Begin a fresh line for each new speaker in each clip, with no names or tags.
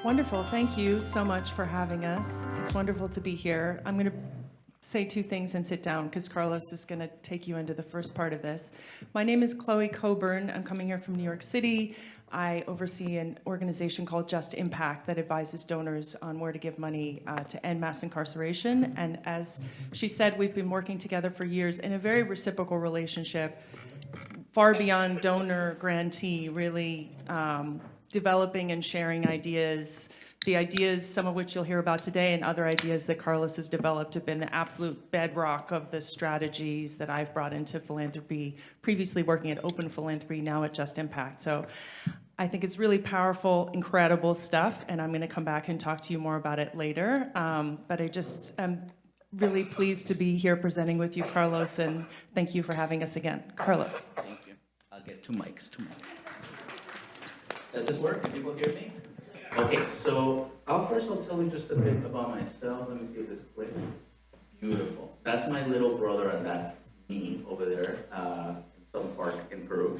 Wonderful. Thank you so much for having us. It's wonderful to be here. I'm going to say two things and sit down because Carlos is going to take you into the first part of this. My name is Chloe Coburn. I'm coming here from New York City. I oversee an organization called Just Impact that advises donors on where to give money to end mass incarceration. And as she said, we've been working together for years in a very reciprocal relationship, far beyond donor grantee, really developing and sharing ideas. The ideas, some of which you'll hear about today, and other ideas that Carlos has developed have been the absolute bedrock of the strategies that I've brought into philanthropy, previously working at Open Philanthropy, now at Just Impact. So I think it's really powerful, incredible stuff, and I'm going to come back and talk to you more about it later. But I just am really pleased to be here presenting with you, Carlos, and thank you for having us again. Carlos.
Thank you. I'll get two mics. Does this work? Can people hear me? Okay, so I'll tell you just a bit about myself. Let me see if this clicks. Beautiful. That's my little brother, and that's me over there in some park in Peru.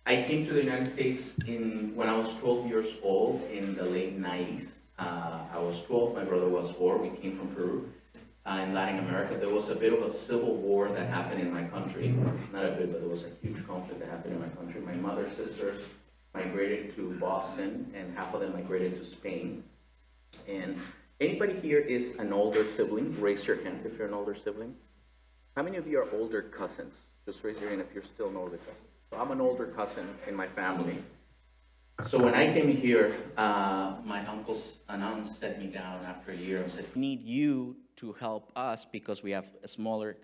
I came to the United States when I was 12 years old in the late 90s. I was 12, my brother was 4. We came from Peru. In Latin America, there was a bit of a civil war that happened in my country. Not a bit, but there was a huge conflict that happened in my country. My mother's sisters migrated to Boston, and half of them migrated to Spain. And anybody here is an older sibling? Raise your hand if you're an older sibling. How many of you are older cousins? Just raise your hand if you're still an older cousin. So I'm an older cousin in my family. So when I came here, my an aunt set me down after a year and said, "We need you to help us because we have smaller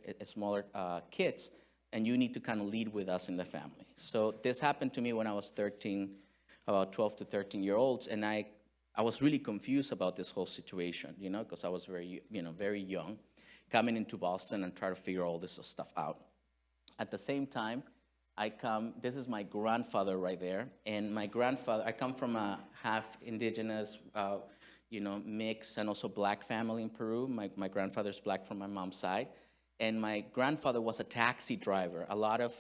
kids, and you need to kind of lead with us in the family." So this happened to me when I was 13, about 12 to 13-year-olds, and I was really confused about this whole situation, because I was very young, coming into Boston and try to figure all this stuff out. At the same time, this is my grandfather right there, and my grandfather, I come from a half indigenous, mix and also black family in Peru. My grandfather's black from my mom's side. And my grandfather was a taxi driver. A lot of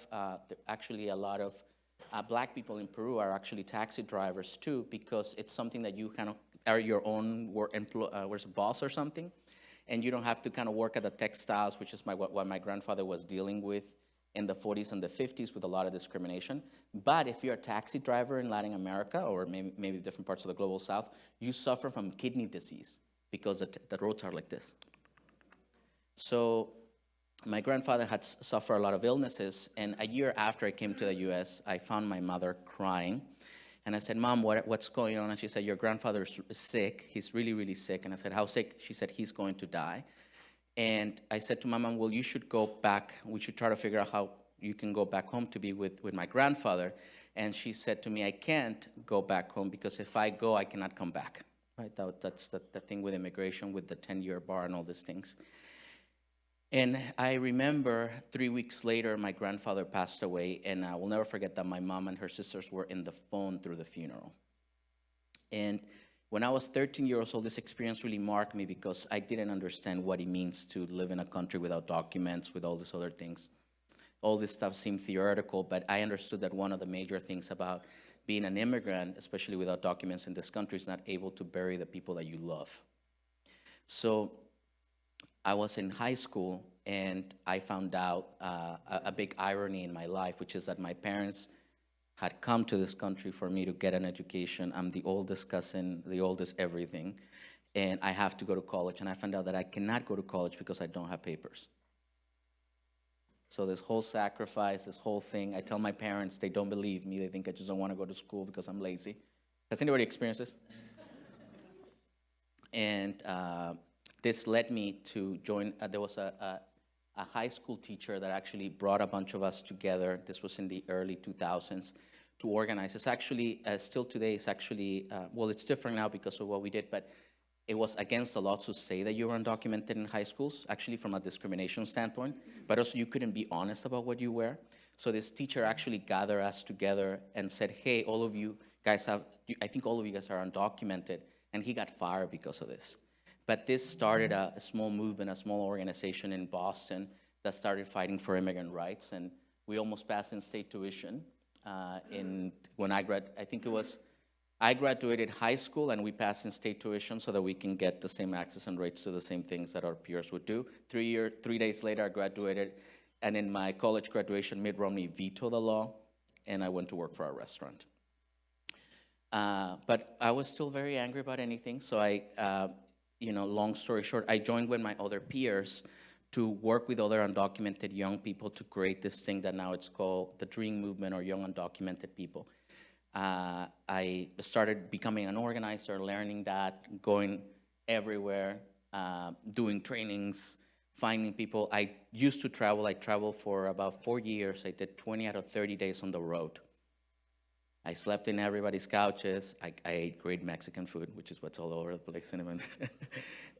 black people in Peru are actually taxi drivers too, because it's something that you kind of are your own boss or something, and you don't have to kind of work at the textiles, which is what my grandfather was dealing with in the 40s and the 50s with a lot of discrimination. But if you're a taxi driver in Latin America or maybe different parts of the global south, you suffer from kidney disease because the roads are like this. So my grandfather had suffered a lot of illnesses, and a year after I came to the U.S., I found my mother crying. And I said, "Mom, what's going on?" And she said, "Your grandfather is sick. He's really, really sick." And I said, "How sick?" She said, "He's going to die." And I said to my mom, "Well, you should go back. We should try to figure out how you can go back home to be with my grandfather." And she said to me, "I can't go back home because if I go, I cannot come back." Right? That's the thing with immigration, with the 10-year bar and all these things. And I remember 3 weeks later, my grandfather passed away, and I will never forget that my mom and her sisters were in the phone through the funeral. And when I was 13 years old, this experience really marked me because I didn't understand what it means to live in a country without documents, with all these other things. All this stuff seemed theoretical, but I understood that one of the major things about being an immigrant, especially without documents in this country, is not able to bury the people that you love. So I was in high school, and I found out a big irony in my life, which is that my parents had come to this country for me to get an education. I'm the oldest cousin, the oldest everything, and I have to go to college. And I found out that I cannot go to college because I don't have papers. So this whole sacrifice, this whole thing, I tell my parents, they don't believe me. They think I just don't want to go to school because I'm lazy. Has anybody experienced this? And this led me to join, there was a high school teacher that actually brought a bunch of us together. This was in the early 2000s to organize. It's actually, still today, it's actually, well, it's different now because of what we did, but it was against the law to say that you were undocumented in high schools, actually from a discrimination standpoint, but also you couldn't be honest about what you were. So this teacher actually gathered us together and said, "Hey, all of you guys I think all of you guys are undocumented," and he got fired because of this. But this started a small movement, a small organization in Boston that started fighting for immigrant rights, and we almost passed in-state tuition. When I graduated, I think it was I graduated high school and we passed in state tuition so that we can get the same access and rates to the same things that our peers would do. 3 days later, I graduated, and in my college graduation, Mitt Romney vetoed the law, and I went to work for a restaurant. But I was still very angry about anything, so long story short, I joined with my other peers to work with other undocumented young people to create this thing that now it's called the DREAM movement, or Young Undocumented People. I started becoming an organizer, learning that, going everywhere, doing trainings, finding people. I used to travel. I traveled for about 4 years. I did 20 out of 30 days on the road. I slept in everybody's couches. I ate great Mexican food, which is what's all over the place.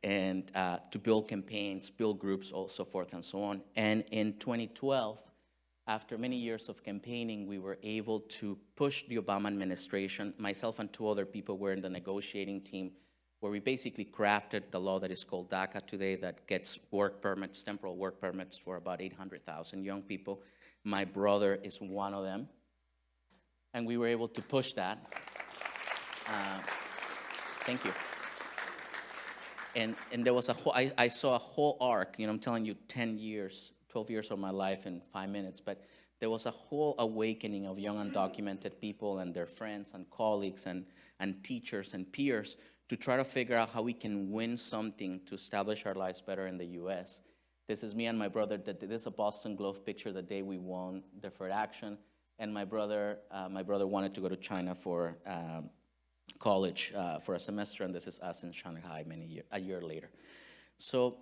And to build campaigns, build groups, so forth and so on. And in 2012, after many years of campaigning, we were able to push the Obama administration. Myself and 2 other people were in the negotiating team, where we basically crafted the law that is called DACA today, that gets work permits, temporal work permits for about 800,000 young people. My brother is one of them. And we were able to push that. Thank you. And there was a whole, I saw a whole arc, I'm telling you, 10 years, 12 years of my life in 5 minutes, but there was a whole awakening of young undocumented people and their friends and colleagues and teachers and peers to try to figure out how we can win something to establish our lives better in the U.S. This is me and my brother. This is a Boston Globe picture the day we won deferred action. And my brother wanted to go to China for college for a semester, and this is us in Shanghai a year later. So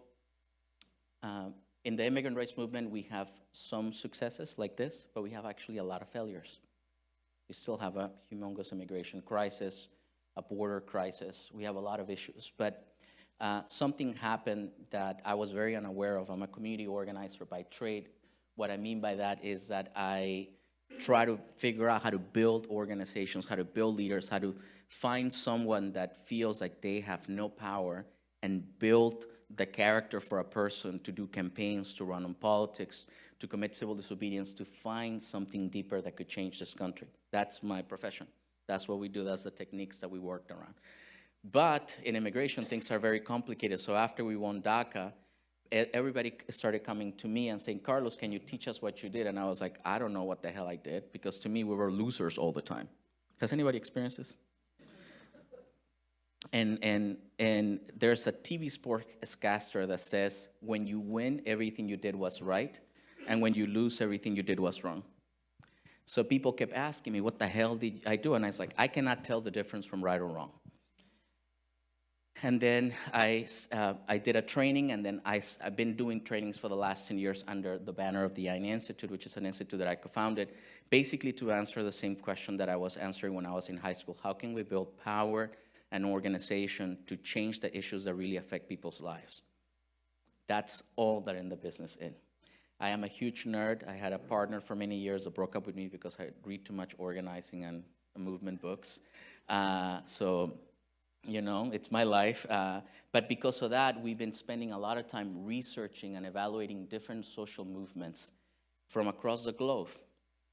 in the immigrant rights movement, we have some successes like this, but we have actually a lot of failures. We still have a humongous immigration crisis, a border crisis. We have a lot of issues, but something happened that I was very unaware of. I'm a community organizer by trade. What I mean by that is that I try to figure out how to build organizations, how to build leaders, how to find someone that feels like they have no power and build the character for a person to do campaigns, to run on politics, to commit civil disobedience, to find something deeper that could change this country. That's my profession. That's what we do. That's the techniques that we worked around. But in immigration, things are very complicated. So after we won DACA, everybody started coming to me and saying, Carlos, can you teach us what you did? And I was like, I don't know what the hell I did, because to me, we were losers all the time. Has anybody experienced this? And there's a TV sportscaster that says, when you win, everything you did was right, and when you lose, everything you did was wrong. So people kept asking me, what the hell did I do? And I was like, I cannot tell the difference from right or wrong. And then I did a training, and then I've been doing trainings for the last 10 years under the banner of the Ayni Institute, which is an institute that I co-founded, basically to answer the same question that I was answering when I was in high school. How can we build power and organization to change the issues that really affect people's lives? That's all that in the business in. I am a huge nerd. I had a partner for many years that broke up with me because I read too much organizing and movement books. It's my life. But because of that, we've been spending a lot of time researching and evaluating different social movements from across the globe.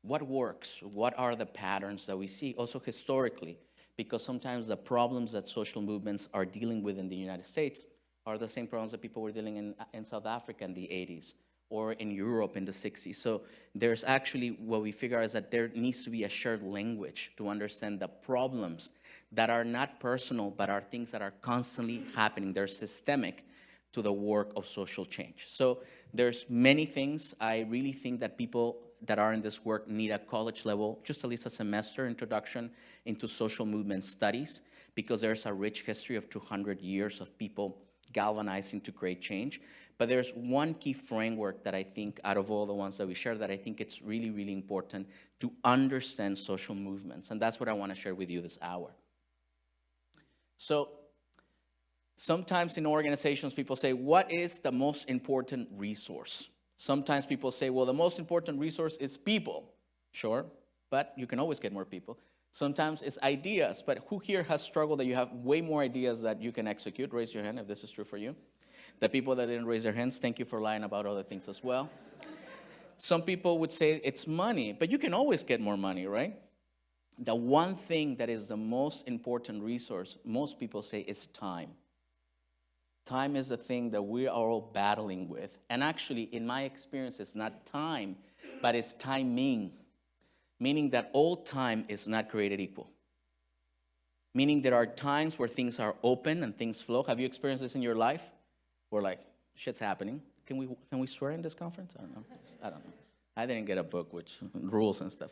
What works? What are the patterns that we see? Also historically, because sometimes the problems that social movements are dealing with in the United States are the same problems that people were dealing in South Africa in the 80s or in Europe in the 60s. So there's actually, what we figure out is that there needs to be a shared language to understand the problems that are not personal, but are things that are constantly happening. They're systemic to the work of social change. So there's many things. I really think that people that are in this work need a college level, just at least a semester introduction into social movement studies, because there's a rich history of 200 years of people galvanizing to create change. But there's one key framework that I think, out of all the ones that we share, that I think it's really, really important to understand social movements. And that's what I want to share with you this hour. So sometimes in organizations, people say, what is the most important resource? Sometimes people say, well, the most important resource is people. Sure, but you can always get more people. Sometimes it's ideas, but who here has struggled that you have way more ideas that you can execute? Raise your hand if this is true for you. The people that didn't raise their hands, thank you for lying about other things as well. Some people would say it's money, but you can always get more money, right? the one thing that is the most important resource, most people say, is time. Time is the thing that we are all battling with. And actually, in my experience, it's not time, but it's timing. Meaning that all time is not created equal. Meaning there are times where things are open and things flow. Have you experienced this in your life? Where like, shit's happening. Can we swear in this conference? I don't know. I didn't get a book with rules and stuff.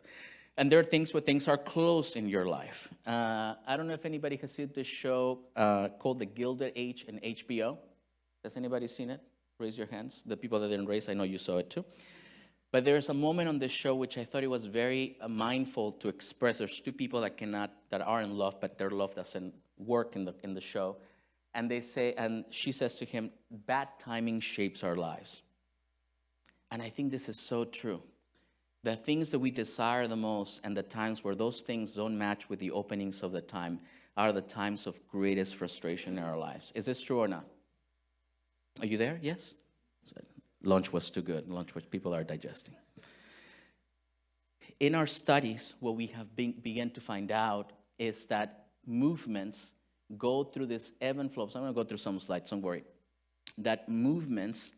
And there are things where things are closed in your life. I don't know if anybody has seen this show called The Gilded Age in HBO. Has anybody seen it? Raise your hands. The people that didn't raise, I know you saw it too. But there's a moment on this show which I thought it was very mindful to express. There's two people that are in love, but their love doesn't work in the show. And they say, and she says to him, bad timing shapes our lives. And I think this is so true. The things that we desire the most and the times where those things don't match with the openings of the time are the times of greatest frustration in our lives. Is this true or not? Are you there? Yes? Lunch was too good. Lunch which people are digesting. In our studies, what we have begun to find out is that movements go through this ebb and flow. So I'm going to go through some slides, don't worry. That movements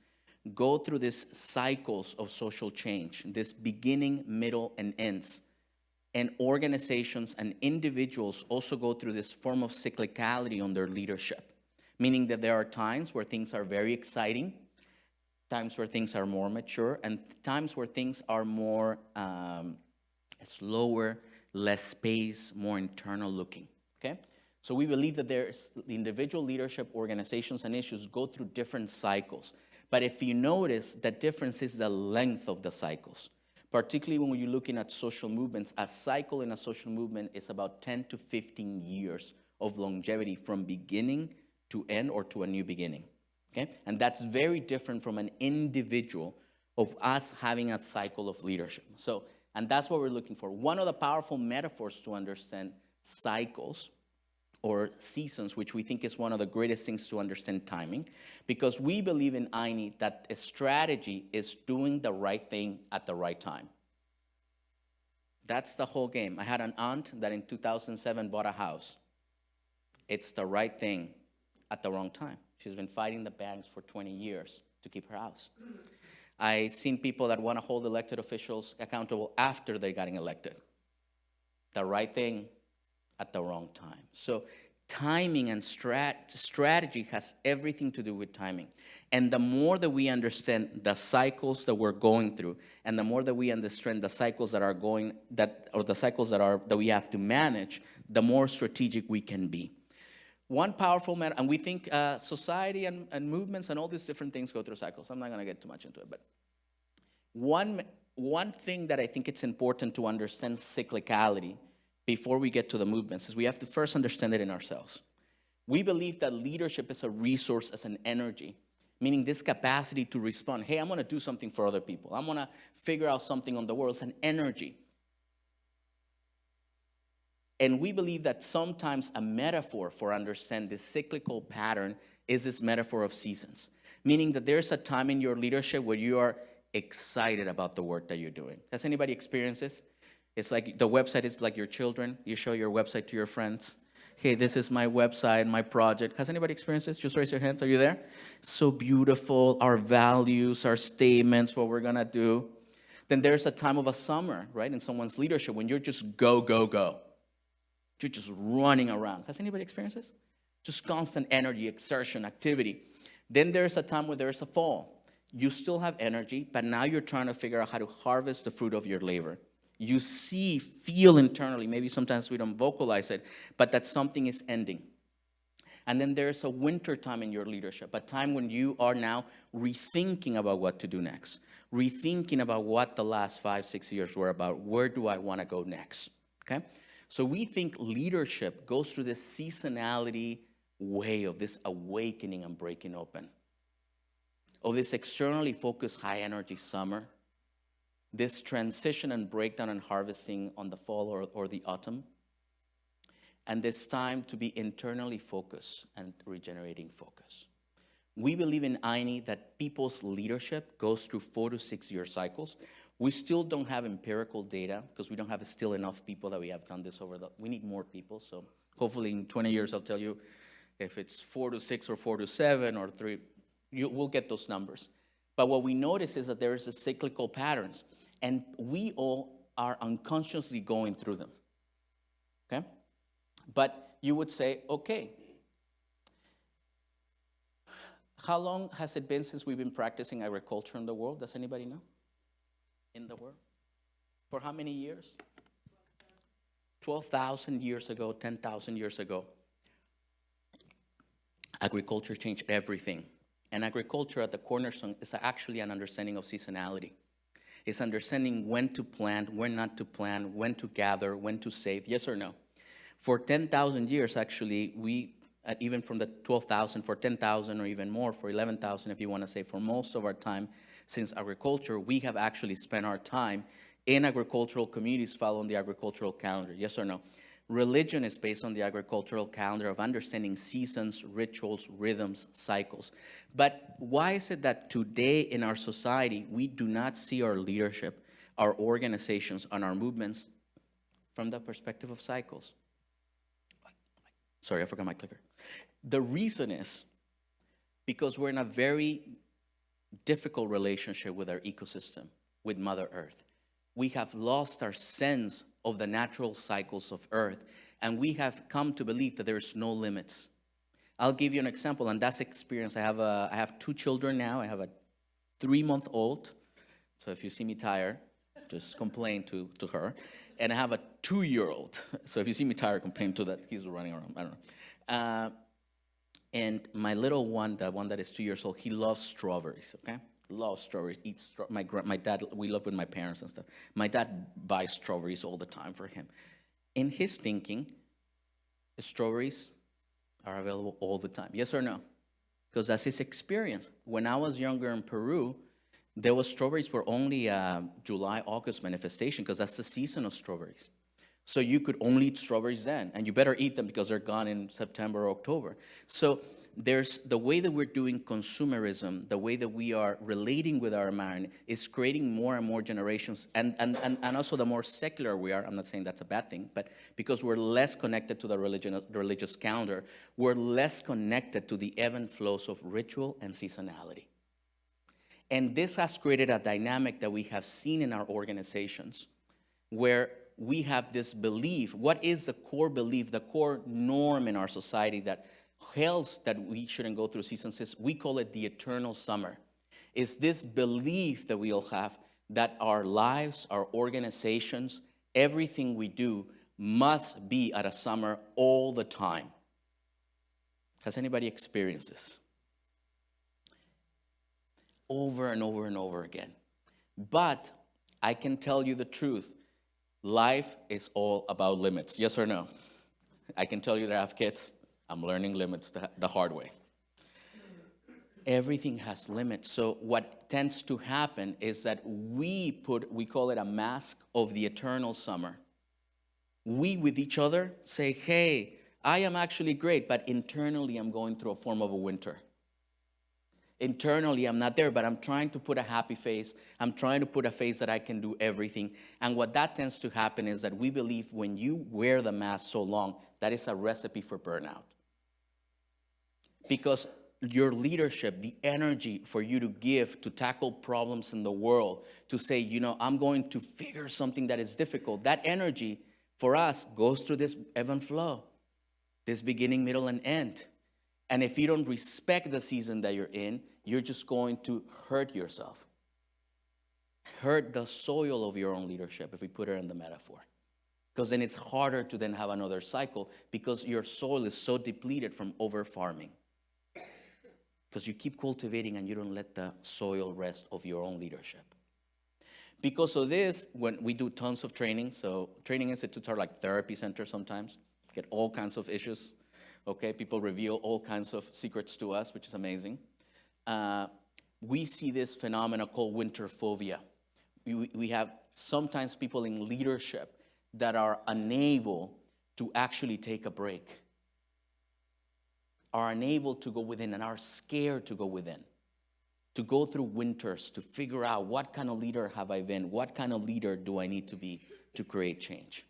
go through these cycles of social change, this beginning, middle, and ends. And organizations and individuals also go through this form of cyclicality on their leadership, meaning that there are times where things are very exciting, times where things are more mature, and times where things are more slower, less space, more internal looking, okay? So we believe that there's individual leadership, organizations, and issues go through different cycles. But if you notice, the difference is the length of the cycles. Particularly when you're looking at social movements, a cycle in a social movement is about 10 to 15 years of longevity from beginning to end or to a new beginning. Okay? And that's very different from an individual of us having a cycle of leadership. So, and that's what we're looking for. One of the powerful metaphors to understand cycles or seasons, which we think is one of the greatest things to understand timing, because we believe in Ayni that a strategy is doing the right thing at the right time. That's the whole game. I had an aunt that in 2007 bought a house. It's the right thing at the wrong time. She's been fighting the banks for 20 years to keep her house. I've seen people that want to hold elected officials accountable after they're getting elected. The right thing at the wrong time. So timing and strategy has everything to do with timing. And the more that we understand the cycles that we're going through, and the more that we understand the cycles that we have to manage, the more strategic we can be. One powerful matter, and we think society and movements and all these different things go through cycles. I'm not going to get too much into it, but one thing that I think it's important to understand cyclicality before we get to the movements is we have to first understand it in ourselves. We believe that leadership is a resource, as an energy, meaning this capacity to respond. Hey, I'm going to do something for other people. I'm going to figure out something on the world. It's an energy. And we believe that sometimes a metaphor for understand this cyclical pattern is this metaphor of seasons, meaning that there's a time in your leadership where you are excited about the work that you're doing. Has anybody experienced this? It's like the website is like your children. You show your website to your friends. Hey, this is my website, my project. Has anybody experienced this? Just raise your hands. Are you there? So beautiful. Our values, our statements, what we're going to do. Then there's a time of a summer, right, in someone's leadership when you're just go, go, go. You're just running around. Has anybody experienced this? Just constant energy, exertion, activity. Then there's a time where there's a fall. You still have energy, but now you're trying to figure out how to harvest the fruit of your labor. You see, feel internally, maybe sometimes we don't vocalize it, but that something is ending. And then there's a winter time in your leadership, a time when you are now rethinking about what to do next, rethinking about what the last 5-6 years were about. Where do I want to go next? Okay? So we think leadership goes through this seasonality way of this awakening and breaking open, of this externally focused high energy summer, this transition and breakdown and harvesting on the fall or the autumn, and this time to be internally focused and regenerating focus. We believe in Ayni that people's leadership goes through 4 to 6 year cycles, We still don't have empirical data because we don't have still enough people that we have done this we need more people. So hopefully in 20 years, I'll tell you if it's 4 to 6 or 4 to 7 or 3, we'll get those numbers. But what we notice is that there is a cyclical patterns, and we all are unconsciously going through them, okay? But you would say, okay, how long has it been since we've been practicing agriculture in the world? Does anybody know? In the world? For how many years? 12,000 years ago, 10,000 years ago. Agriculture changed everything. And agriculture at the cornerstone is actually an understanding of seasonality. It's understanding when to plant, when not to plant, when to gather, when to save, yes or no? For 10,000 years, actually, we, even from the 12,000, for 10,000 or even more, for 11,000 if you want to say, for most of our time since agriculture, we have actually spent our time in agricultural communities following the agricultural calendar, yes or no? Religion is based on the agricultural calendar of understanding seasons, rituals, rhythms, cycles. But why is it that today in our society, we do not see our leadership, our organizations, and our movements from the perspective of cycles? Sorry, I forgot my clicker. The reason is because we're in a very difficult relationship with our ecosystem, with Mother Earth. We have lost our sense of the natural cycles of Earth, and we have come to believe that there's no limits. I'll give you an example, and that's experience. I have 2 children now. I have a 3-month-old, so if you see me tired, just complain to her. And I have a 2-year-old, so if you see me tired, complain to that. He's running around, I don't know. And my little one, the one that is 2 years old, he loves strawberries, okay? Loves strawberries, eats my dad, we live with my parents and stuff. My dad buys strawberries all the time for him. In his thinking, strawberries are available all the time, yes or no? Because that's his experience. When I was younger in Peru, there was strawberries for only July, August manifestation, because that's the season of strawberries. So you could only eat strawberries then, and you better eat them because they're gone in September or October. So there's the way that we're doing consumerism, the way that we are relating with our environment is creating more and more generations, and also the more secular we are, I'm not saying that's a bad thing, but because we're less connected to the religious calendar, we're less connected to the ebb and flows of ritual and seasonality. And this has created a dynamic that we have seen in our organizations where we have this belief. What is the core belief, the core norm in our society that tells that we shouldn't go through seasons? We call it the eternal summer. It's this belief that we all have that our lives, our organizations, everything we do must be at a summer all the time. Has anybody experienced this? Over and over and over again. But I can tell you the truth. Life is all about limits. Yes or no? I can tell you that I have kids. I'm learning limits the hard way. Everything has limits. So what tends to happen is that we call it a mask of the eternal summer. We with each other say, hey, I am actually great, but internally I'm going through a form of a winter. Internally, I'm not there, but I'm trying to put a happy face. I'm trying to put a face that I can do everything. And what that tends to happen is that we believe when you wear the mask so long, that is a recipe for burnout. Because your leadership, the energy for you to give, to tackle problems in the world, to say, I'm going to figure something that is difficult, that energy for us goes through this ebb and flow, this beginning, middle, and end. And if you don't respect the season that you're in, you're just going to hurt yourself. Hurt the soil of your own leadership, if we put it in the metaphor. Because then it's harder to then have another cycle because your soil is so depleted from over-farming. Because you keep cultivating and you don't let the soil rest of your own leadership. Because of this, when we do tons of training, so training institutes are like therapy centers sometimes, get all kinds of issues. Okay, people reveal all kinds of secrets to us, which is amazing. We see this phenomenon called winter phobia. We have sometimes people in leadership that are unable to actually take a break, are unable to go within and are scared to go within, to go through winters, to figure out what kind of leader have I been, what kind of leader do I need to be to create change.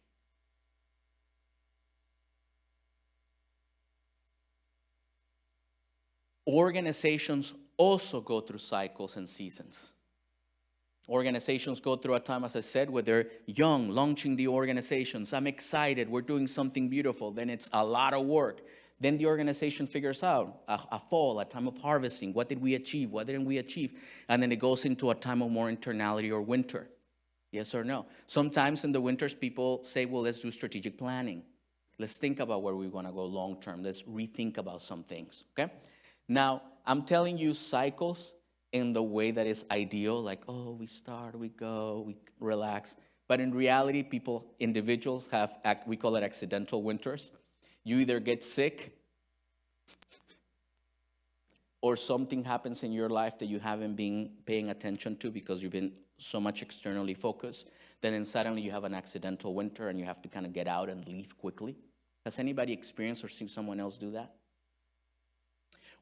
Organizations also go through cycles and seasons. Organizations go through a time, as I said, where they're young, launching the organizations. I'm excited, we're doing something beautiful. Then it's a lot of work. Then the organization figures out a fall, a time of harvesting. What did we achieve? What didn't we achieve? And then it goes into a time of more internality or winter. Yes or no? Sometimes in the winters, people say, well, let's do strategic planning. Let's think about where we want to go long term. Let's rethink about some things, okay? Now, I'm telling you cycles in the way that is ideal, like, oh, we start, we go, we relax. But in reality, individuals have, we call it accidental winters. You either get sick or something happens in your life that you haven't been paying attention to because you've been so much externally focused. Then suddenly you have an accidental winter and you have to kind of get out and leave quickly. Has anybody experienced or seen someone else do that?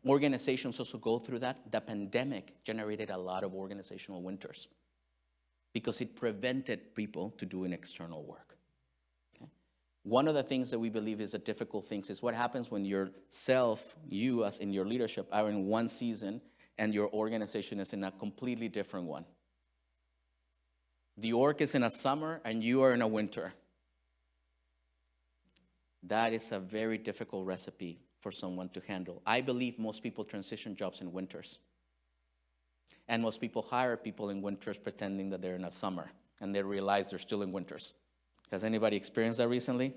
Organizations also go through that. The pandemic generated a lot of organizational winters because it prevented people to doing external work. Okay? One of the things that we believe is a difficult thing is what happens when you as in your leadership are in one season and your organization is in a completely different one. The org is in a summer and you are in a winter. That is a very difficult recipe for someone to handle. I believe most people transition jobs in winters. And most people hire people in winters pretending that they're in a summer, and they realize they're still in winters. Has anybody experienced that recently?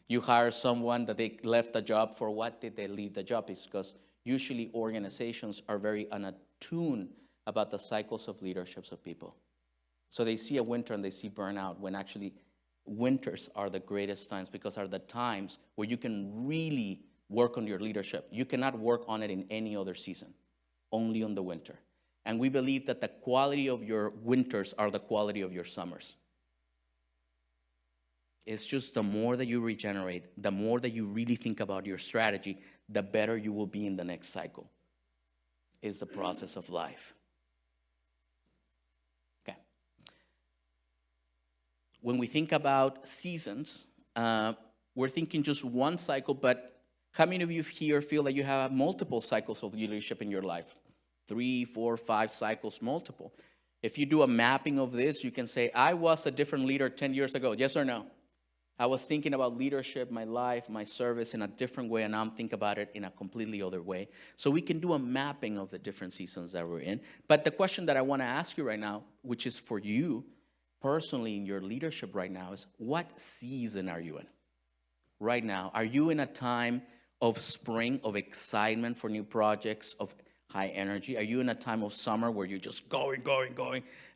You hire someone that they left the job for. What did they leave the job? It's because usually organizations are very unattuned about the cycles of leaderships of people. So they see a winter and they see burnout, when actually winters are the greatest times because are the times where you can really work on your leadership. You cannot work on it in any other season, only on the winter. And we believe that the quality of your winters are the quality of your summers. It's just the more that you regenerate, the more that you really think about your strategy, the better you will be in the next cycle. It's the process of life. Okay. When we think about seasons, we're thinking just one cycle, but how many of you here feel that you have multiple cycles of leadership in your life? 3, 4, 5 cycles, multiple. If you do a mapping of this, you can say, I was a different leader 10 years ago. Yes or no? I was thinking about leadership, my life, my service in a different way, and now I'm thinking about it in a completely other way. So we can do a mapping of the different seasons that we're in. But the question that I want to ask you right now, which is for you personally in your leadership right now, is what season are you in right now? Are you in a time of spring, of excitement for new projects, of high energy? Are you in a time of summer where you're just going?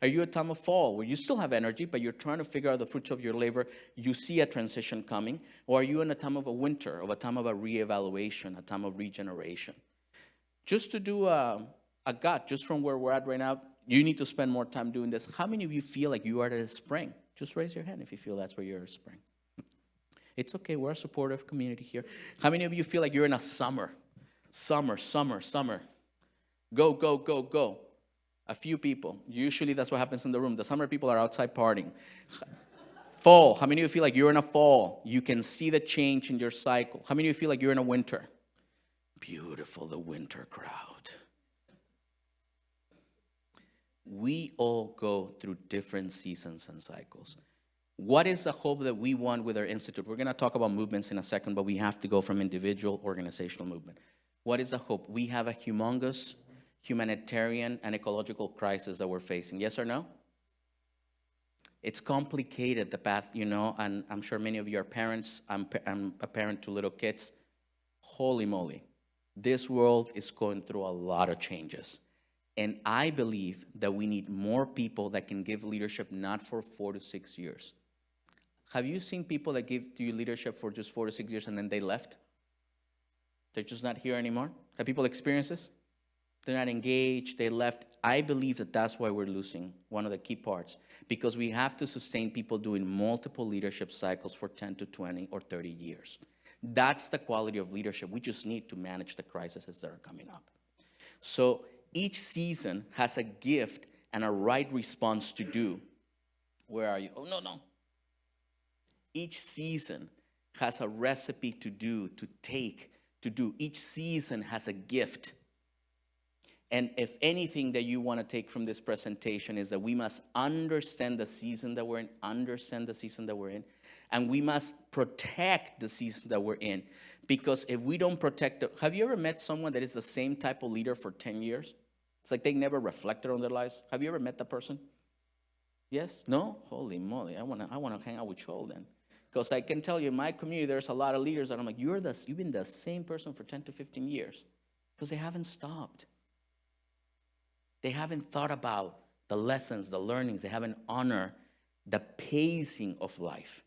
Are you a time of fall where you still have energy, but you're trying to figure out the fruits of your labor? You see a transition coming. Or are you in a time of a winter, of a time of a reevaluation, a time of regeneration? Just to do a gut, just from where we're at right now, you need to spend more time doing this. How many of you feel like you are at a spring? Just raise your hand if you feel that's where you're at a spring. It's okay, we're a supportive community here. How many of you feel like you're in a summer? Summer. Go. A few people. Usually that's what happens in the room. The summer people are outside partying. Fall. How many of you feel like you're in a fall? You can see the change in your cycle. How many of you feel like you're in a winter? Beautiful, the winter crowd. We all go through different seasons and cycles. What is the hope that we want with our institute? We're going to talk about movements in a second, but we have to go from individual organizational movement. What is the hope? We have a humongous humanitarian and ecological crisis that we're facing. Yes or no? It's complicated, the path, and I'm sure many of you are parents. I'm a parent to little kids. Holy moly. This world is going through a lot of changes. And I believe that we need more people that can give leadership not for 4 to 6 years. Have you seen people that give to you leadership for just 4 to 6 years and then they left? They're just not here anymore? Have people experienced this? They're not engaged, they left. I believe that that's why we're losing one of the key parts, because we have to sustain people doing multiple leadership cycles for 10 to 20 or 30 years. That's the quality of leadership. We just need to manage the crises that are coming up. So Each season has a gift and a right response to do. Where are you? Oh, no. Each season has a recipe to do, to take, to do. Each season has a gift. And if anything that you want to take from this presentation is that we must understand the season that we're in, and we must protect the season that we're in. Because if we don't protect it, have you ever met someone that is the same type of leader for 10 years? It's like they never reflected on their lives. Have you ever met that person? Yes? No? Holy moly, I wanna hang out with Joel then. Because I can tell you, in my community, there's a lot of leaders that I'm like, you've been the same person for 10 to 15 years. Because they haven't stopped. They haven't thought about the lessons, the learnings. They haven't honored the pacing of life.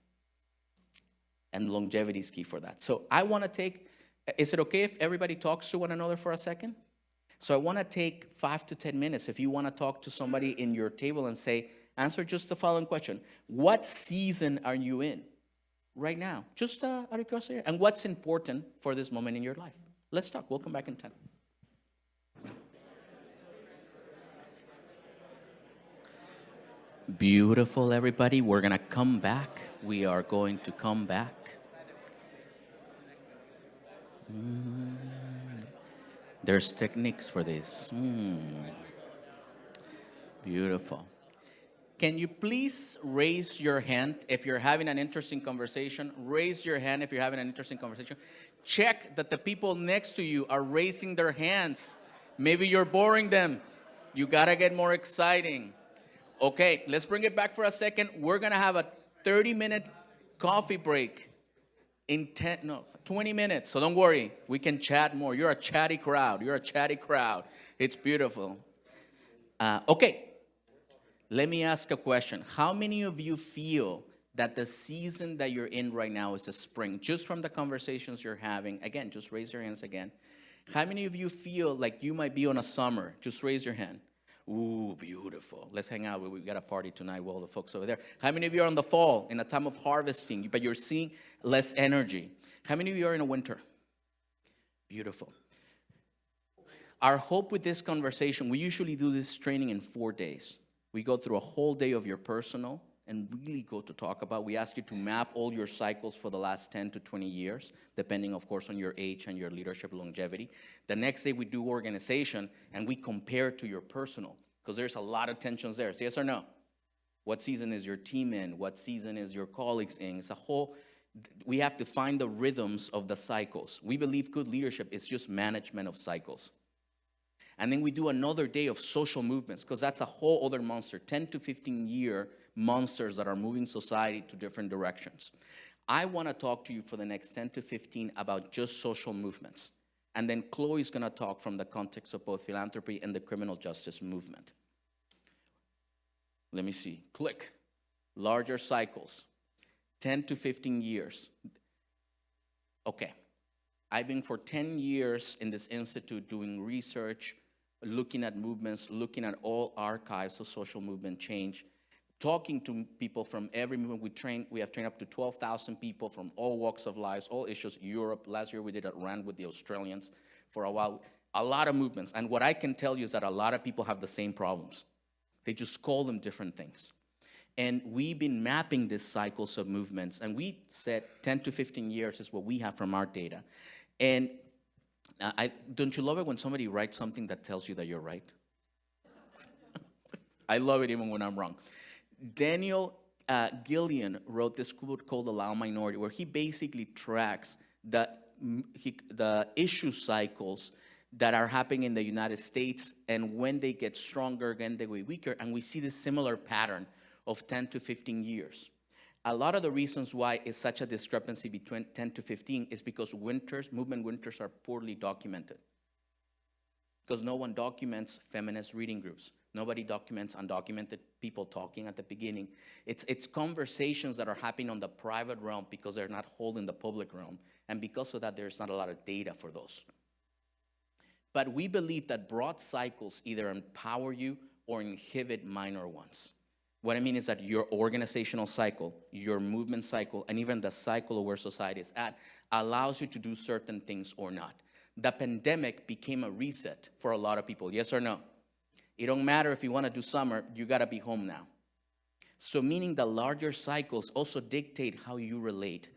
And longevity is key for that. So I want to take, is it okay if everybody talks to one another for a second? So I want to take 5 to 10 minutes. If you want to talk to somebody in your table and say, answer just the following question. What season are you in right now? Just out of curiosity. And what's important for this moment in your life? Let's talk. We'll come back in 10. Beautiful, everybody. We're going to come back. We are going to come back. There's techniques for this. Beautiful. Can you please raise your hand if you're having an interesting conversation? Raise your hand if you're having an interesting conversation. Check that the people next to you are raising their hands. Maybe you're boring them. You got to get more exciting. Okay, let's bring it back for a second. We're going to have a 30-minute coffee break in 20 minutes. So don't worry. We can chat more. You're a chatty crowd. It's beautiful. Okay, let me ask a question. How many of you feel that the season that you're in right now is a spring? Just from the conversations you're having. Again, just raise your hands again. How many of you feel like you might be on a summer? Just raise your hand. Ooh, beautiful. Let's hang out. We got a party tonight with all the folks over there. How many of you are in the fall, in a time of harvesting, but you're seeing less energy? How many of you are in a winter? Beautiful. Our hope with this conversation, we usually do this training in 4 days. We go through a whole day of your personal and really go to talk about. We ask you to map all your cycles for the last 10 to 20 years, depending, of course, on your age and your leadership longevity. The next day, we do organization, and we compare to your personal, because there's a lot of tensions there. Yes or no? What season is your team in? What season is your colleagues in? It's a whole, we have to find the rhythms of the cycles. We believe good leadership is just management of cycles. And then we do another day of social movements, because that's a whole other monster, 10 to 15-year monsters that are moving society to different directions. I want to talk to you for the next 10 to 15 about just social movements. And then Chloe's going to talk from the context of both philanthropy and the criminal justice movement. Let me see. Click. Larger cycles. 10 to 15 years. Okay. I've been for 10 years in this institute doing research, looking at movements, looking at all archives of social movement change, talking to people from every movement. We have trained up to 12,000 people from all walks of life, all issues. Europe, last year we did a run with the Australians for a while. A lot of movements. And what I can tell you is that a lot of people have the same problems. They just call them different things. And we've been mapping these cycles of movements. And we said 10 to 15 years is what we have from our data. And don't you love it when somebody writes something that tells you that you're right? I love it even when I'm wrong. Daniel Gillian wrote this book called Allow Minority, where he basically tracks the issue cycles that are happening in the United States, and when they get stronger, again, they get weaker, and we see this similar pattern of 10 to 15 years. A lot of the reasons why it's such a discrepancy between 10 to 15 is because movement winters are poorly documented. Because no one documents feminist reading groups. Nobody documents undocumented people talking at the beginning. It's conversations that are happening on the private realm because they're not holding the public realm. And because of that, there's not a lot of data for those. But we believe that broad cycles either empower you or inhibit minor ones. What I mean is that your organizational cycle, your movement cycle, and even the cycle of where society is at allows you to do certain things or not. the pandemic became a reset for a lot of people, yes or no? It don't matter if you want to do summer, you got to be home now. So meaning the larger cycles also dictate how you relate.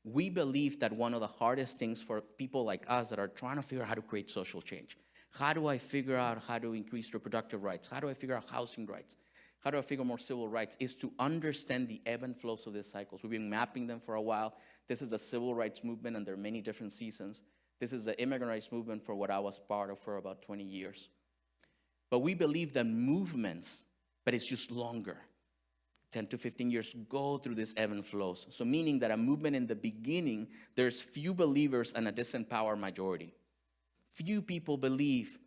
We believe that one of the hardest things for people like us that are trying to figure out how to create social change, how do I figure out how to increase reproductive rights? How do I figure out housing rights? How do I figure more civil rights? Is to understand the ebb and flows of these cycles. We've been mapping them for a while. This is the civil rights movement, and there are many different seasons. This is the immigrant rights movement for what I was part of for about 20 years. But we believe that movements, but it's just longer, 10 to 15 years, go through these ebb and flows. So meaning that a movement in the beginning, there's few believers and a disempowered majority. Few people believe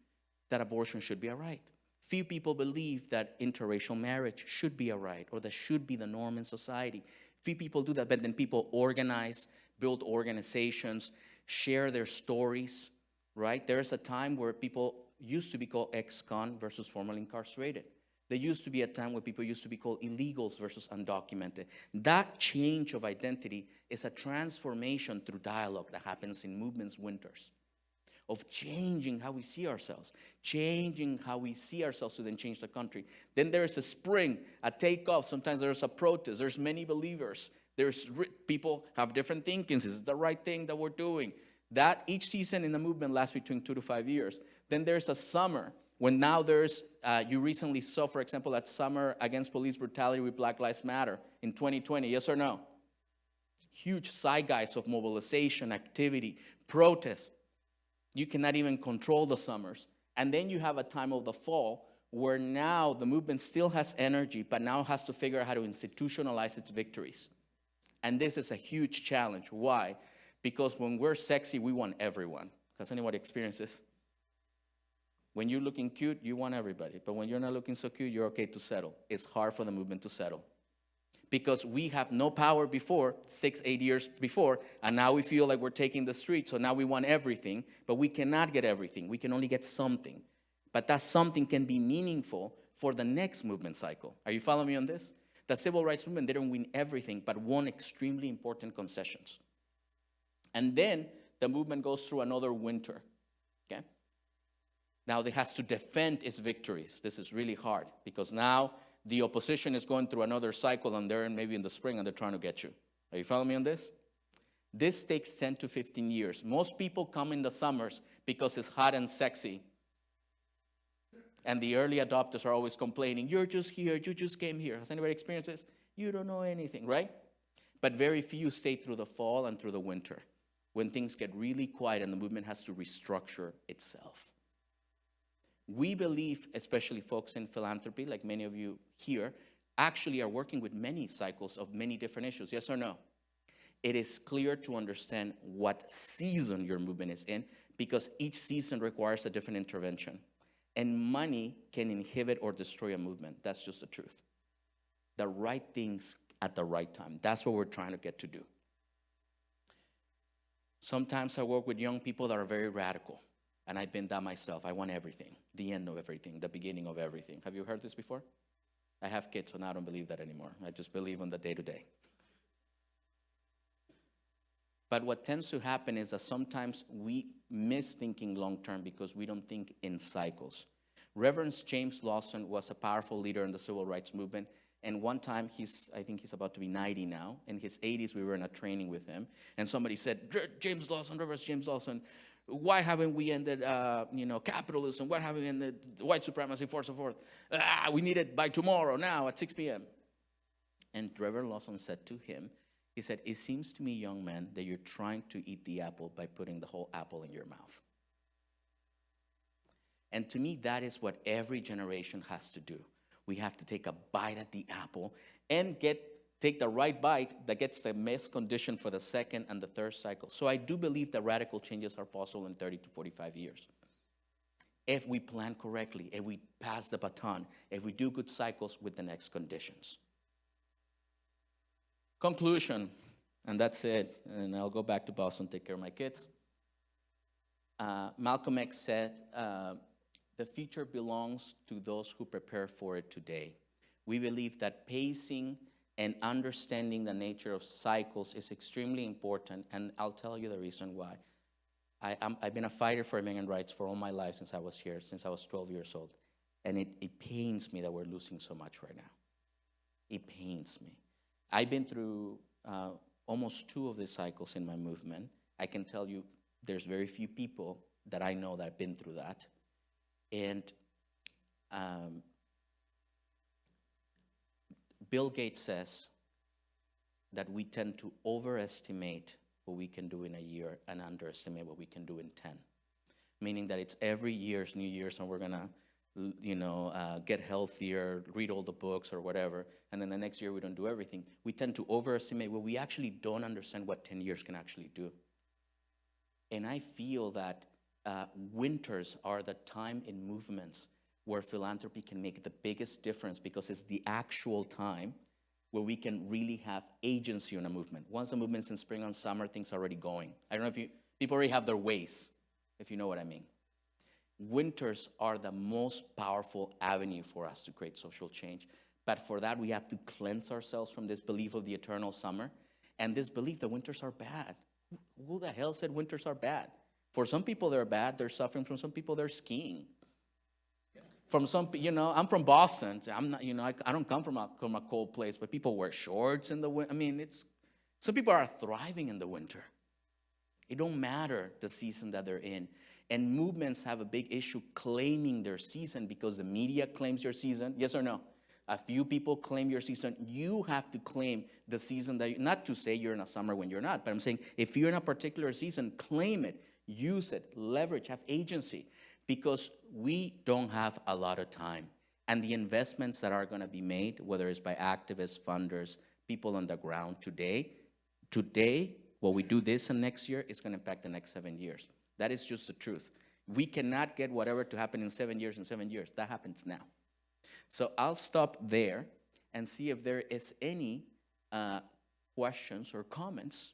that abortion should be a right. Few people believe that interracial marriage should be a right, or that should be the norm in society. Few people do that, but then people organize, build organizations, share their stories, right? There's a time where people used to be called ex-con versus formerly incarcerated. There used to be a time where people used to be called illegals versus undocumented. That change of identity is a transformation through dialogue that happens in movements winters, of changing how we see ourselves, to then change the country. Then there's a spring, a takeoff. Sometimes there's a protest. There's many believers. People have different thinkings. Is it the right thing that we're doing? That each season in the movement lasts between 2 to 5 years. Then there's a summer when now there's, you recently saw, for example, that summer against police brutality with Black Lives Matter in 2020, yes or no? Huge zeitgeist of mobilization, activity, protest. You cannot even control the summers. And then you have a time of the fall where now the movement still has energy, but now has to figure out how to institutionalize its victories. And this is a huge challenge. Why? Because when we're sexy, we want everyone. Has anybody experienced this? When you're looking cute, you want everybody. But when you're not looking so cute, you're okay to settle. It's hard for the movement to settle. Because we have no power before, 6-8 years before, and now we feel like we're taking the street, so now we want everything, but we cannot get everything. We can only get something. But that something can be meaningful for the next movement cycle. Are you following me on this? The civil rights movement didn't win everything, but won extremely important concessions. And then the movement goes through another winter, okay? Now it has to defend its victories. This is really hard, because now the opposition is going through another cycle, and they're maybe in the spring, and they're trying to get you. Are you following me on this? This takes 10 to 15 years. Most people come in the summers because it's hot and sexy. And the early adopters are always complaining, you're just here, you just came here. Has anybody experienced this? You don't know anything, right? But very few stay through the fall and through the winter, when things get really quiet and the movement has to restructure itself. We believe, especially folks in philanthropy, like many of you here, actually are working with many cycles of many different issues, yes or no? It is clear to understand what season your movement is in, because each season requires a different intervention. And money can inhibit or destroy a movement. That's just the truth. The right things at the right time. That's what we're trying to get to do. Sometimes I work with young people that are very radical. And I've been that myself. I want everything, the end of everything, the beginning of everything. Have you heard this before? I have kids, so now I don't believe that anymore. I just believe in the day-to-day. But what tends to happen is that sometimes we miss thinking long-term because we don't think in cycles. Reverend James Lawson was a powerful leader in the civil rights movement. And one time, I think he's about to be 90 now. In his 80s, we were in a training with him. And somebody said, James Lawson, Reverend James Lawson, why haven't we ended, capitalism? Why haven't we ended white supremacy, so forth? We need it by tomorrow, now, at 6 p.m. And Reverend Lawson said to him, he said, it seems to me, young man, that you're trying to eat the apple by putting the whole apple in your mouth. And to me, that is what every generation has to do. We have to take a bite at the apple and take the right bite that gets the best condition for the second and the third cycle. So I do believe that radical changes are possible in 30 to 45 years. If we plan correctly, if we pass the baton, if we do good cycles with the next conditions. Conclusion, and that's it. And I'll go back to Boston, take care of my kids. Malcolm X said, the future belongs to those who prepare for it today. We believe that pacing and understanding the nature of cycles is extremely important, and I'll tell you the reason why. I've been a fighter for American rights for all my life since I was here, since I was 12 years old. And it pains me that we're losing so much right now. It pains me. I've been through almost 2 of these cycles in my movement. I can tell you there's very few people that I know that have been through that. And Bill Gates says that we tend to overestimate what we can do in a year and underestimate what we can do in 10. Meaning that it's every year's New Year's and we're gonna, get healthier, read all the books or whatever, and then the next year we don't do everything. We tend to overestimate what we actually don't understand what 10 years can actually do. And I feel that winters are the time in movements where philanthropy can make the biggest difference because it's the actual time where we can really have agency on a movement. Once the movement's in spring and summer, things are already going. I don't know if people already have their ways, if you know what I mean. Winters are the most powerful avenue for us to create social change. But for that, we have to cleanse ourselves from this belief of the eternal summer and this belief that winters are bad. Who the hell said winters are bad? For some people, they're bad. They're suffering. From some people, they're skiing. From some, I'm from Boston. I'm not, I don't come from a cold place, but people wear shorts in the winter. I mean, some people are thriving in the winter. It don't matter the season that they're in. And movements have a big issue claiming their season because the media claims your season. Yes or no? A few people claim your season. You have to claim the season that not to say you're in a summer when you're not, but I'm saying if you're in a particular season, claim it, use it, leverage, have agency, because we don't have a lot of time. And the investments that are going to be made, whether it's by activists, funders, people on the ground today, what we do this and next year is going to impact the next 7 years. That is just the truth. We cannot get whatever to happen in 7 years in 7 years. That happens now. So I'll stop there and see if there is any questions or comments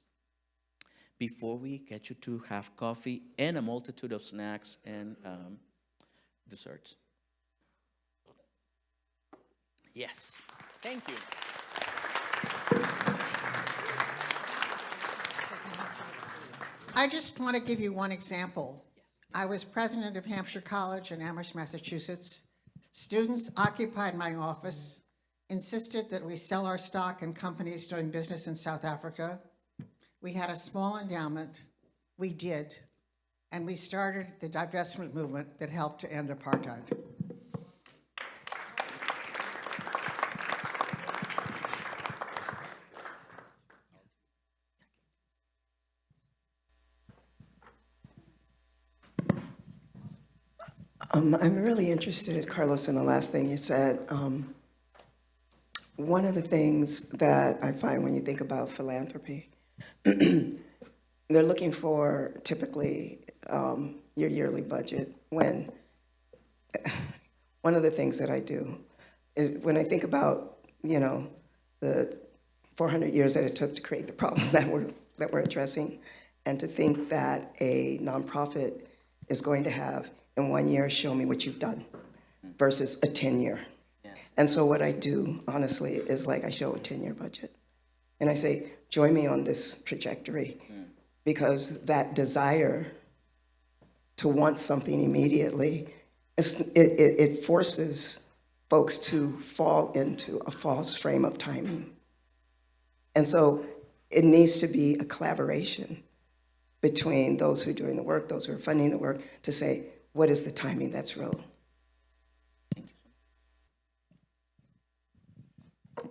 before we get you to have coffee and a multitude of snacks and desserts. Yes. Thank you.
I just want to give you one example. I was president of Hampshire College in Amherst, Massachusetts. Students occupied my office, insisted that we sell our stock in companies doing business in South Africa. We had a small endowment. We did. And we started the divestment movement that helped to end apartheid.
I'm really interested, Carlos, in the last thing you said. One of the things that I find when you think about philanthropy, they're looking for typically your yearly budget. One of the things that I do is when I think about, the 400 years that it took to create the problem that we're addressing, and to think that a nonprofit is going to have in 1 year, show me what you've done, versus a 10-year. Yeah. And so what I do, honestly, is like I show a 10-year budget. And I say, join me on this trajectory, because that desire to want something immediately, it forces folks to fall into a false frame of timing. And so it needs to be a collaboration between those who are doing the work, those who are funding the work, to say, what is the timing that's real?
Thank you.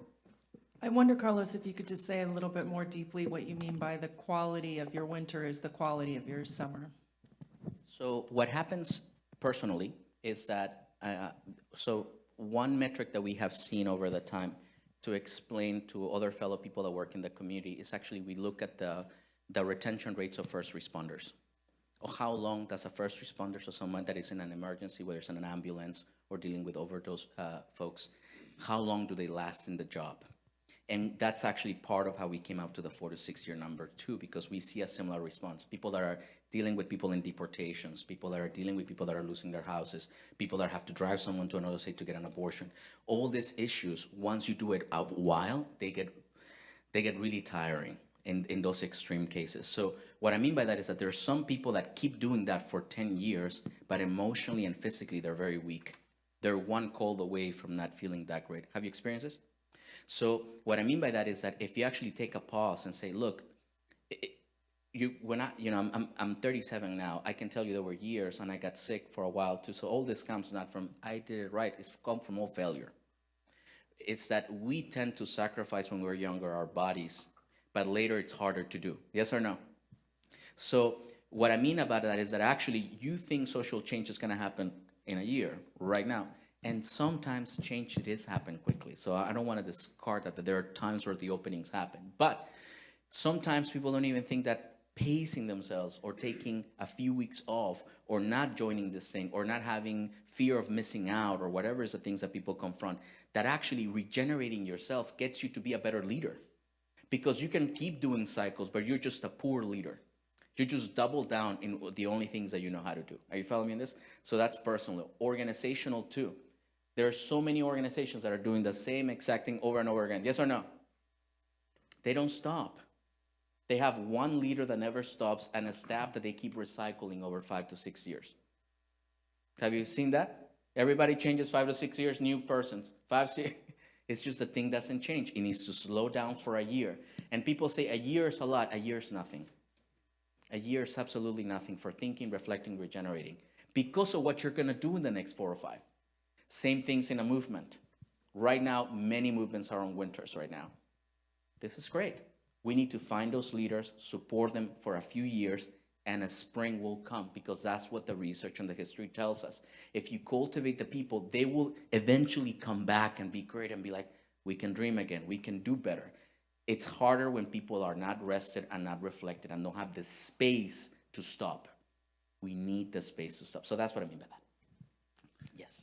I wonder, Carlos, if you could just say a little bit more deeply what you mean by the quality of your winter is the quality of your summer.
So what happens personally is that, so one metric that we have seen over the time to explain to other fellow people that work in the community is actually we look at the retention rates of first responders. Or how long does a first responder, so someone that is in an emergency, whether it's in an ambulance or dealing with overdose folks, how long do they last in the job? And that's actually part of how we came out to the 4 to 6 year number too, because we see a similar response. People that are dealing with people in deportations, people that are dealing with people that are losing their houses, people that have to drive someone to another state to get an abortion. All these issues, once you do it a while, they get really tiring. in those extreme cases. So what I mean by that is that there are some people that keep doing that for 10 years, but emotionally and physically, they're very weak. They're one call away from not feeling that great. Have you experienced this? So what I mean by that is that if you actually take a pause and say, look, I'm 37 now. I can tell you there were years, and I got sick for a while too. So all this comes not from I did it right. It's come from all failure. It's that we tend to sacrifice when we're younger our bodies, but later it's harder to do. Yes or no? So what I mean about that is that actually you think social change is going to happen in a year right now, and sometimes change does happen quickly. So I don't want to discard that there are times where the openings happen, but sometimes people don't even think that pacing themselves or taking a few weeks off or not joining this thing or not having fear of missing out or whatever is the things that people confront, that actually regenerating yourself gets you to be a better leader. Because you can keep doing cycles, but you're just a poor leader. You just double down in the only things that you know how to do. Are you following me in this? So that's personal. Organizational too. There are so many organizations that are doing the same exact thing over and over again. Yes or no? They don't stop. They have one leader that never stops and a staff that they keep recycling over 5 to 6 years. Have you seen that? Everybody changes 5 to 6 years, new persons. 5, 6. It's just the thing doesn't change. It needs to slow down for a year. And people say a year is a lot. A year is nothing. A year is absolutely nothing for thinking, reflecting, regenerating. Because of what you're going to do in the next 4 or 5. Same things in a movement. Right now, many movements are on winters right now. This is great. We need to find those leaders, support them for a few years, and a spring will come, because that's what the research and the history tells us. If you cultivate the people, they will eventually come back and be great and be like, we can dream again, we can do better. It's harder when people are not rested and not reflected and don't have the space to stop. We need the space to stop. So that's what I mean by that. Yes.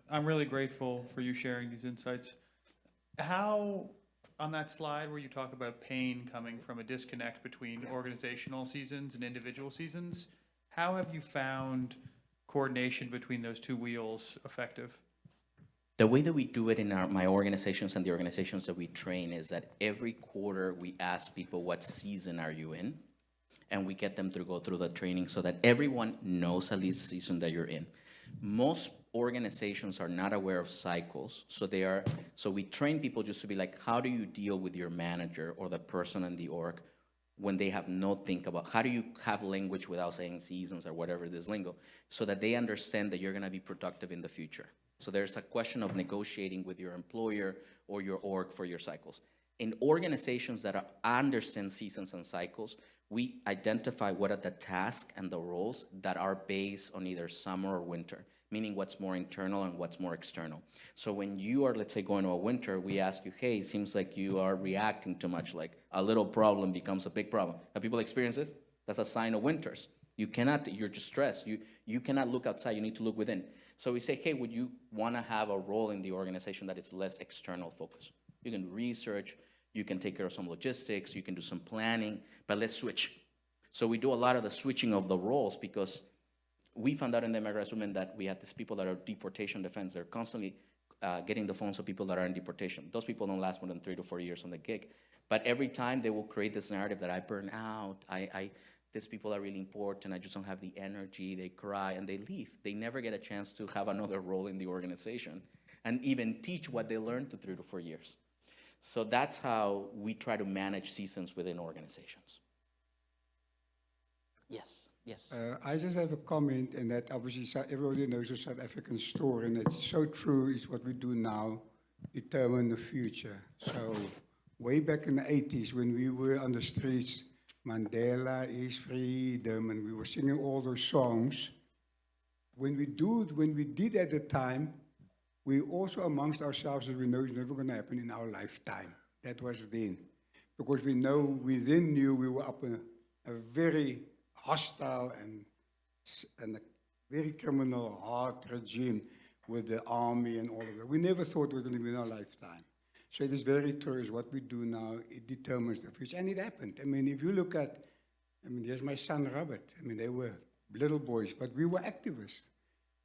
I'm really grateful for you sharing these insights. How, on that slide where you talk about pain coming from a disconnect between organizational seasons and individual seasons, how have you found coordination between those two wheels effective?
The way that we do it in my organizations and the organizations that we train is that every quarter we ask people, what season are you in? And we get them to go through the training so that everyone knows at least the season that you're in. Most organizations are not aware of cycles, so we train people just to be like, how do you deal with your manager or the person in the org when they have no think about, how do you have language without saying seasons or whatever this lingo, so that they understand that you're going to be productive in the future. So there's a question of negotiating with your employer or your org for your cycles. In organizations that understand seasons and cycles, we identify what are the tasks and the roles that are based on either summer or winter, meaning what's more internal and what's more external. So when you are, let's say, going to a winter, we ask you, hey, it seems like you are reacting too much, like a little problem becomes a big problem. Have people experienced this? That's a sign of winters. You're just stressed. You cannot look outside, you need to look within. So we say, hey, would you want to have a role in the organization that is less external focus? You can research, you can take care of some logistics, you can do some planning, but let's switch. So we do a lot of the switching of the roles, because we found out in the migrant movement that we had these people that are deportation defense. They're constantly getting the phones of people that are in deportation. Those people don't last more than 3 to 4 years on the gig. But every time they will create this narrative that I burn out, these people are really important, I just don't have the energy, they cry, and they leave. They never get a chance to have another role in the organization and even teach what they learned to 3 to 4 years. So that's how we try to manage seasons within organizations. Yes.
I just have a comment, and that obviously everybody knows the South African story, and it's so true is what we do now determine the future. So way back in the 80s, when we were on the streets, Mandela is freedom, and we were singing all those songs. When we did at the time, we also amongst ourselves, as we know, it's never going to happen in our lifetime. That was then. Because we then knew we were up in a very hostile and a very criminal, hard regime with the army and all of that. We never thought we were going to be in our lifetime. So it is very true, is what we do now, it determines the future. And it happened. I mean, if you look at, there's my son Robert. They were little boys, but we were activists.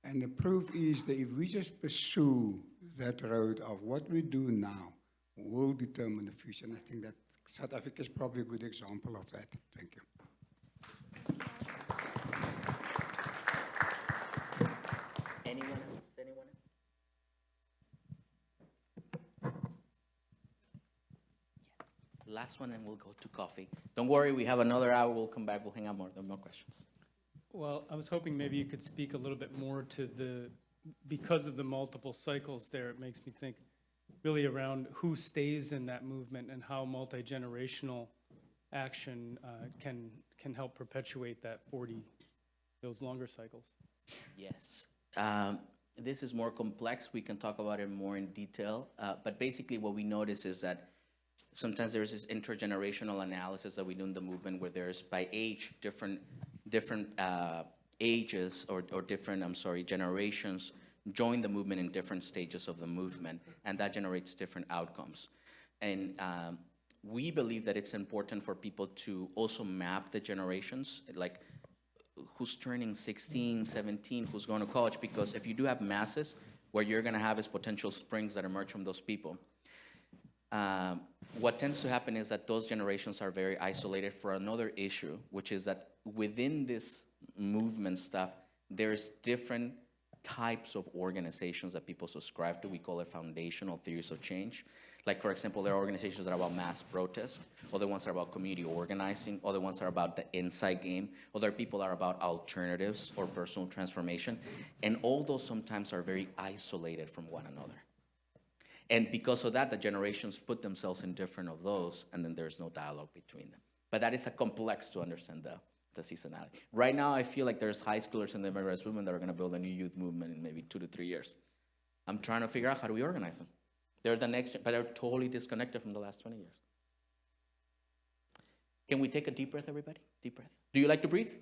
And the proof is that if we just pursue that road of what we do now will determine the future. And I think that South Africa is probably a good example of that. Thank you.
Anyone else? Anyone else? Last one, and we'll go to coffee. Don't worry, we have another hour. We'll come back. We'll hang out more. There are more questions.
Well, I was hoping maybe you could speak a little bit more to because of the multiple cycles there, it makes me think really around who stays in that movement and how multi-generational action can help perpetuate those longer cycles.
Yes. This is more complex. We can talk about it more in detail. But basically what we notice is that sometimes there's this intergenerational analysis that we do in the movement where there's by age different ages or different, generations join the movement in different stages of the movement, and that generates different outcomes. And we believe that it's important for people to also map the generations, like who's turning 16, 17, who's going to college, because if you do have masses, what you're going to have is potential springs that emerge from those people. What tends to happen is that those generations are very isolated for another issue, which is that within this movement stuff, there's different types of organizations that people subscribe to. We call it foundational theories of change. Like, for example, there are organizations that are about mass protest, other ones are about community organizing, other ones are about the inside game, other people are about alternatives or personal transformation, and all those sometimes are very isolated from one another. And because of that, the generations put themselves in different of those, and then there's no dialogue between them. But that is a complex to understand the seasonality. Right now, I feel like there's high schoolers in the immigrant movement that are going to build a new youth movement in maybe 2 to 3 years. I'm trying to figure out how do we organize them. They're the next, but they're totally disconnected from the last 20 years. Can we take a deep breath, everybody? Deep breath. Do you like to breathe?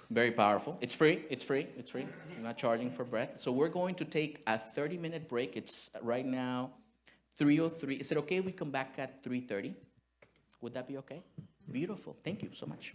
Very powerful. It's free. It's free. It's free. I'm not charging for breath. So we're going to take a 30-minute break. It's right now 3:03. Is it okay if we come back at 3:30? Would that be okay? Beautiful. Thank you so much.